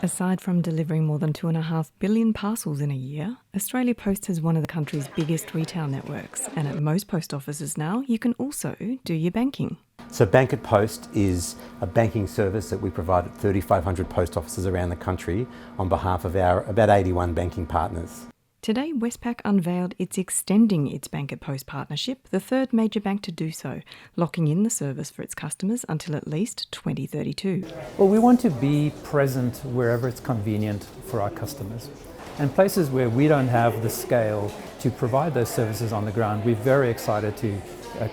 Aside from delivering more than 2.5 billion parcels in a year, Australia Post has one of the country's biggest retail networks, and at most post offices now, you can also do your banking. So Bank at Post is a banking service that we provide at 3,500 post offices around the country on behalf of our about 81 banking partners. Today, Westpac unveiled it's extending its Bank at Post partnership, the third major bank to do so, locking in the service for its customers until at least 2032. Well, we want to be present wherever it's convenient for our customers. And places where we don't have the scale to provide those services on the ground, we're very excited to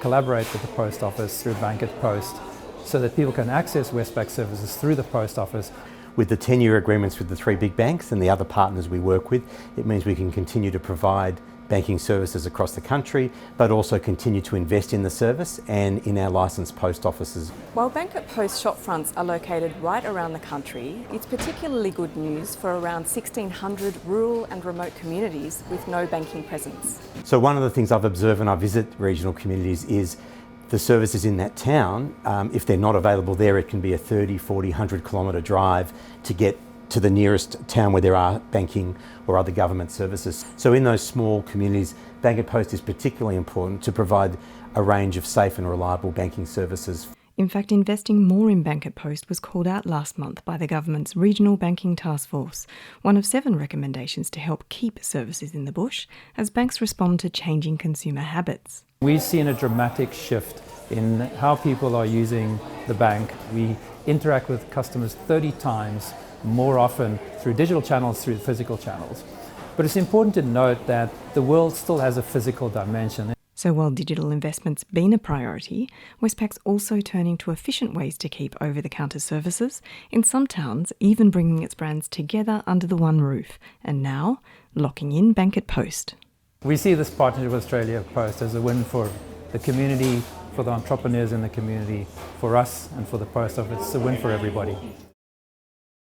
collaborate with the Post Office through Bank at Post so that people can access Westpac services through the Post Office. With the 10-year agreements with the three big banks and the other partners we work with, it means we can continue to provide banking services across the country, but also continue to invest in the service and in our licensed post offices. While Bank at Post shopfronts are located right around the country, it's particularly good news for around 1,600 rural and remote communities with no banking presence. So one of the things I've observed when I visit regional communities is the services in that town, if they're not available there, it can be a 30, 40, 100 kilometre drive to get to the nearest town where there are banking or other government services. So in those small communities, Bank at Post is particularly important to provide a range of safe and reliable banking services. In fact, investing more in Bank at Post was called out last month by the government's Regional Banking Task Force, one of 7 recommendations to help keep services in the bush as banks respond to changing consumer habits. We've seen a dramatic shift in how people are using the bank. We interact with customers 30 times more often through digital channels, through physical channels. But it's important to note that the world still has a physical dimension. So while digital investment's been a priority, Westpac's also turning to efficient ways to keep over-the-counter services, in some towns even bringing its brands together under the one roof, and now locking in Bank at Post. We see this partnership with Australia Post as a win for the community, for the entrepreneurs in the community, for us and for the Post Office. It's a win for everybody.